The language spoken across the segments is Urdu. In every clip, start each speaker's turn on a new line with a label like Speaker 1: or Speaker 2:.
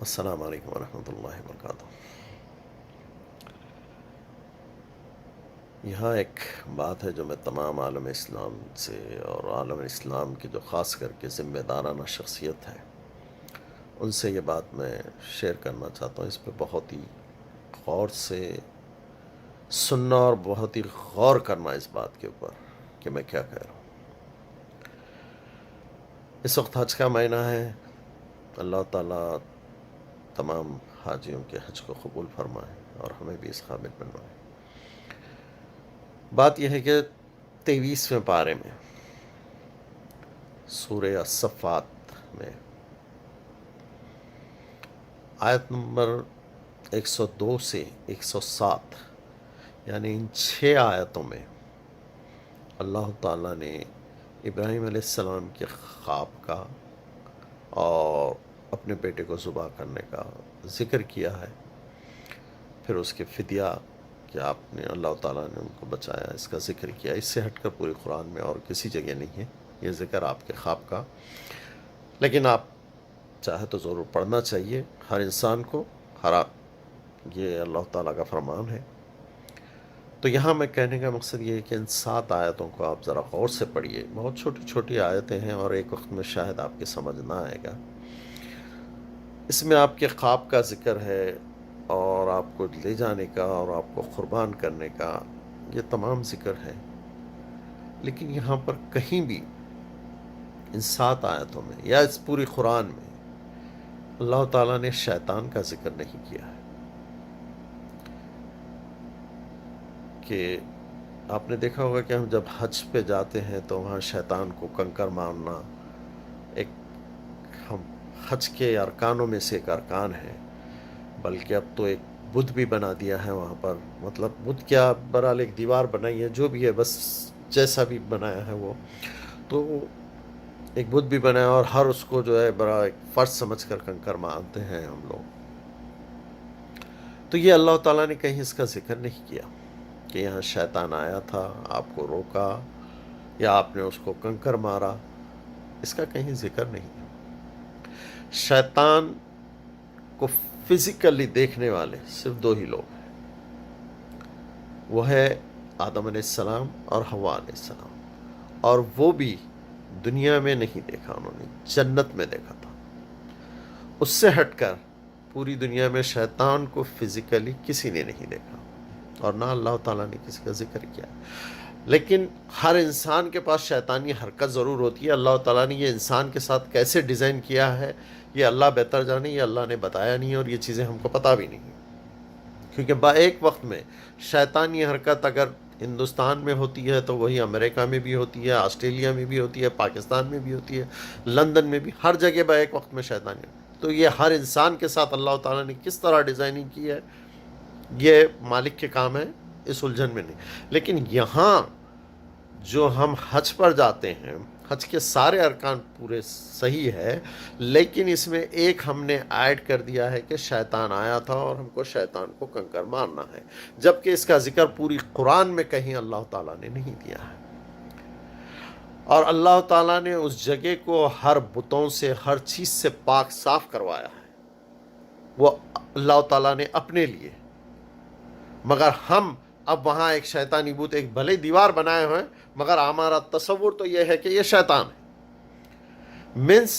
Speaker 1: السلام علیکم ورحمۃ اللہ وبرکاتہ۔ یہاں ایک بات ہے جو میں تمام عالم اسلام سے اور عالم اسلام کی جو خاص کر کے ذمہ دارانہ شخصیت ہے ان سے یہ بات میں شیئر کرنا چاہتا ہوں۔ اس پہ بہت ہی غور سے سننا اور بہت ہی غور کرنا اس بات کے اوپر کہ میں کیا کہہ رہا ہوں۔ اس وقت حج کا مہینہ ہے۔ اللہ تعالیٰ تمام حاجیوں کے حج کو قبول فرمائے اور ہمیں بھی اس قابل بنوائے۔ بات یہ ہے کہ 23ویں پارے میں سورہ الصفات میں آیت نمبر 102 سے 107 یعنی ان 6 آیتوں میں اللہ تعالیٰ نے ابراہیم علیہ السلام کے خواب کا اور اپنے بیٹے کو ذبح کرنے کا ذکر کیا ہے، پھر اس کے فدیہ کہ آپ نے اللہ تعالیٰ نے ان کو بچایا اس کا ذکر کیا۔ اس سے ہٹ کر پوری قرآن میں اور کسی جگہ نہیں ہے یہ ذکر آپ کے خواب کا، لیکن آپ چاہے تو ضرور پڑھنا چاہیے ہر انسان کو، یہ اللہ تعالیٰ کا فرمان ہے۔ تو یہاں میں کہنے کا مقصد یہ ہے کہ ان 7 آیتوں کو آپ ذرا غور سے پڑھیے۔ بہت چھوٹی چھوٹی آیتیں ہیں اور ایک وقت میں شاید آپ کے سمجھ نہ آئے گا۔ اس میں آپ کے خواب کا ذکر ہے اور آپ کو لے جانے کا اور آپ کو قربان کرنے کا یہ تمام ذکر ہے، لیکن یہاں پر کہیں بھی ان 7 آیتوں میں یا اس پوری قرآن میں اللہ تعالیٰ نے شیطان کا ذکر نہیں کیا ہے۔ کہ آپ نے دیکھا ہوگا کہ ہم جب حج پہ جاتے ہیں تو وہاں شیطان کو کنکر مارنا ایک ہم حج کے ارکانوں میں سے ایک ارکان ہے، بلکہ اب تو ایک بت بھی بنا دیا ہے وہاں پر۔ مطلب بت کیا، برحال ایک دیوار بنائی ہے، جو بھی ہے بس جیسا بھی بنایا ہے وہ، تو ایک بت بھی بنایا اور ہر اس کو جو ہے بڑا ایک فرض سمجھ کر کنکر مارتے ہیں ہم لوگ۔ تو یہ اللہ تعالیٰ نے کہیں اس کا ذکر نہیں کیا کہ یہاں شیطان آیا تھا، آپ کو روکا یا آپ نے اس کو کنکر مارا، اس کا کہیں ذکر نہیں ہے۔ شیطان کو فزیکلی دیکھنے والے صرف 2 ہی لوگ ہیں، وہ ہے آدم علیہ السلام اور حوا علیہ السلام، اور وہ بھی دنیا میں نہیں دیکھا، انہوں نے جنت میں دیکھا تھا۔ اس سے ہٹ کر پوری دنیا میں شیطان کو فزیکلی کسی نے نہیں دیکھا اور نہ اللہ تعالیٰ نے کسی کا ذکر کیا۔ لیکن ہر انسان کے پاس شیطانی حرکت ضرور ہوتی ہے۔ اللہ تعالیٰ نے یہ انسان کے ساتھ کیسے ڈیزائن کیا ہے یہ اللہ بہتر جانے، یہ اللہ نے بتایا نہیں اور یہ چیزیں ہم کو پتہ بھی نہیں، کیونکہ ایک وقت میں شیطانی حرکت اگر ہندوستان میں ہوتی ہے تو وہی امریکہ میں بھی ہوتی ہے، آسٹریلیا میں بھی ہوتی ہے، پاکستان میں بھی ہوتی ہے، لندن میں بھی، ہر جگہ ایک وقت میں شیطانی۔ تو یہ ہر انسان کے ساتھ اللہ تعالیٰ نے کس طرح ڈیزائننگ کی ہے یہ مالک کے کام ہے، اس الجھن میں نہیں۔ لیکن یہاں جو ہم حج پر جاتے ہیں، حج کے سارے ارکان پورے صحیح ہے، لیکن اس میں ایک ہم نے ایڈ کر دیا ہے کہ شیطان آیا تھا اور ہم کو شیطان کو کنکر مارنا ہے، جبکہ اس کا ذکر پوری قرآن میں کہیں اللہ تعالیٰ نے نہیں دیا ہے۔ اور اللہ تعالیٰ نے اس جگہ کو ہر بتوں سے، ہر چیز سے پاک صاف کروایا ہے، وہ اللہ تعالیٰ نے اپنے لیے، مگر ہم اب وہاں ایک شیطانی بت، ایک بھلے دیوار بنائے ہوئے، مگر ہمارا تصور تو یہ ہے کہ یہ شیطان ہے۔ مینس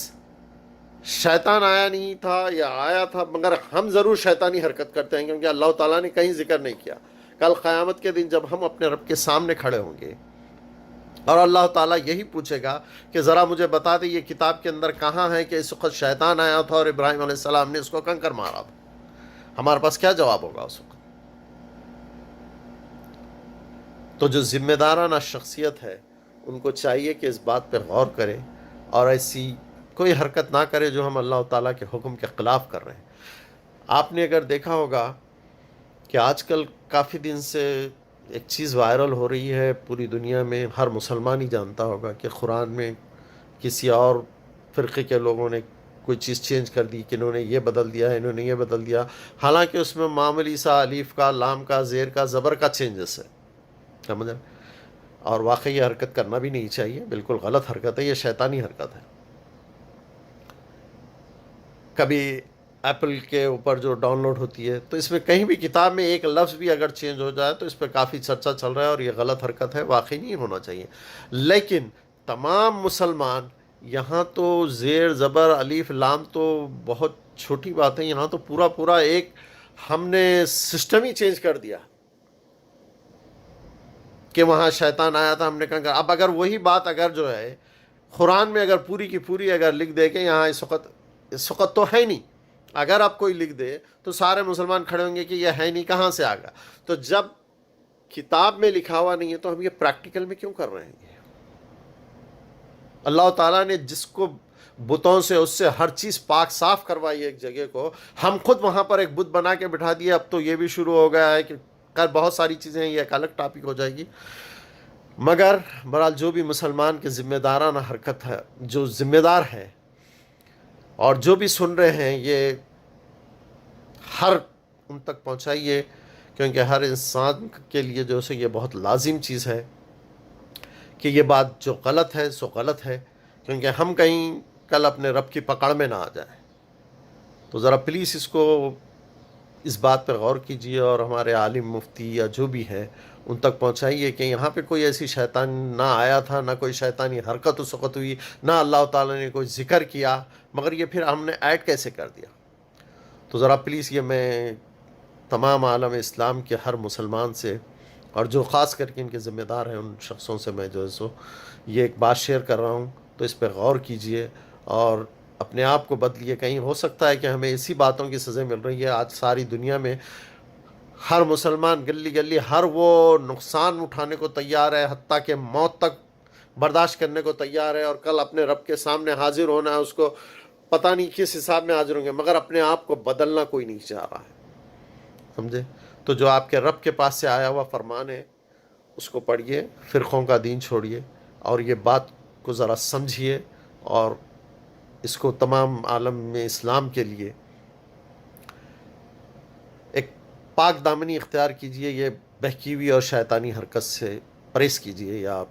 Speaker 1: شیطان آیا نہیں تھا یا آیا تھا، مگر ہم ضرور شیطانی حرکت کرتے ہیں، کیونکہ اللہ تعالیٰ نے کہیں ذکر نہیں کیا۔ کل قیامت کے دن جب ہم اپنے رب کے سامنے کھڑے ہوں گے اور اللہ تعالیٰ یہی پوچھے گا کہ ذرا مجھے بتا دے یہ کتاب کے اندر کہاں ہے کہ اس وقت شیطان آیا تھا اور ابراہیم علیہ السلام نے اس کو کنکر مارا تھا، ہمارے پاس کیا جواب ہوگا اس وقت؟ تو جو ذمہ دارانہ شخصیت ہے ان کو چاہیے کہ اس بات پہ غور کرے اور ایسی کوئی حرکت نہ کرے جو ہم اللہ تعالیٰ کے حکم کے خلاف کر رہے ہیں۔ آپ نے اگر دیکھا ہوگا کہ آج کل کافی دن سے ایک چیز وائرل ہو رہی ہے پوری دنیا میں، ہر مسلمان ہی جانتا ہوگا کہ قرآن میں کسی اور فرقے کے لوگوں نے کوئی چیز چینج کر دی، کہ انہوں نے یہ بدل دیا ہے، انہوں نے یہ بدل دیا، حالانکہ اس میں معمولی سا الف کا، لام کا، زیر کا، زبر کا چینجز ہے، سمجھ؟ اور واقعی یہ حرکت کرنا بھی نہیں چاہیے، بالکل غلط حرکت ہے، یہ شیطانی حرکت ہے۔ کبھی ایپل کے اوپر جو ڈاؤن لوڈ ہوتی ہے، تو اس میں کہیں بھی کتاب میں ایک لفظ بھی اگر چینج ہو جائے تو اس پہ کافی چرچا چل رہا ہے، اور یہ غلط حرکت ہے، واقعی نہیں ہونا چاہیے. لیکن تمام مسلمان یہاں تو زیر زبر الف لام تو بہت چھوٹی بات ہے، یہاں تو پورا ایک ہم نے سسٹم ہی چینج کر دیا کہ وہاں شیطان آیا تھا، ہم نے کہا. اب اگر وہی بات اگر جو ہے قرآن میں اگر پوری کی پوری اگر لکھ دے کہ یہاں اس وقت تو ہے نہیں، اگر آپ کوئی لکھ دے تو سارے مسلمان کھڑے ہوں گے کہ یہ ہے نہیں، کہاں سے آ گیا. تو جب کتاب میں لکھا ہوا نہیں ہے تو ہم یہ پریکٹیکل میں کیوں کر رہے ہیں؟ اللہ تعالیٰ نے جس کو بتوں سے اس سے ہر چیز پاک صاف کروائی ہے ایک جگہ کو، ہم خود وہاں پر ایک بت بنا کے بٹھا دیے. اب تو یہ بھی شروع ہو گیا ہے کہ بہت ساری چیزیں ہیں، یہ ایک الگ ٹاپک ہو جائے گی. مگر بہرحال جو بھی مسلمان کے ذمہ دارانہ حرکت ہے، جو ذمہ دار ہے اور جو بھی سن رہے ہیں، یہ ہر ان تک پہنچائیے، کیونکہ ہر انسان کے لیے جو ہے یہ بہت لازم چیز ہے کہ یہ بات جو غلط ہے سو غلط ہے، کیونکہ ہم کہیں کل اپنے رب کی پکڑ میں نہ آ جائیں. تو ذرا پلیز اس بات پر غور کیجیے، اور ہمارے عالم مفتی یا جو بھی ہے ان تک پہنچائیے کہ یہاں پہ کوئی ایسی شیطان نہ آیا تھا، نہ کوئی شیطانی حرکت اس وقت ہوئی، نہ اللہ تعالیٰ نے کوئی ذکر کیا، مگر یہ پھر ہم نے ایڈ کیسے کر دیا. تو ذرا پلیز یہ میں تمام عالم اسلام کے ہر مسلمان سے، اور جو خاص کر کے ان کے ذمہ دار ہیں ان شخصوں سے میں جو ہے سو یہ ایک بات شیئر کر رہا ہوں. تو اس پہ غور کیجئے اور اپنے آپ کو بدلیے. کہیں ہو سکتا ہے کہ ہمیں اسی باتوں کی سزا مل رہی ہے. آج ساری دنیا میں ہر مسلمان گلی گلی ہر وہ نقصان اٹھانے کو تیار ہے، حتیٰ کہ موت تک برداشت کرنے کو تیار ہے، اور کل اپنے رب کے سامنے حاضر ہونا ہے. اس کو پتہ نہیں کس حساب میں حاضر ہوں گے، مگر اپنے آپ کو بدلنا کوئی نہیں چاہ رہا ہے. سمجھے؟ تو جو آپ کے رب کے پاس سے آیا ہوا فرمان ہے اس کو پڑھیے، فرقوں کا دین چھوڑیے، اور یہ بات کو ذرا سمجھیے، اور اس کو تمام عالم میں اسلام کے لیے ایک پاک دامنی اختیار کیجئے. یہ بہکی ہوئی اور شیطانی حرکت سے پرہیز کیجئے، یا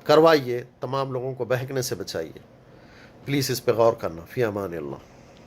Speaker 1: کروائیے، تمام لوگوں کو بہکنے سے بچائیے. پلیز اس پہ غور کرنا. فی امان اللہ.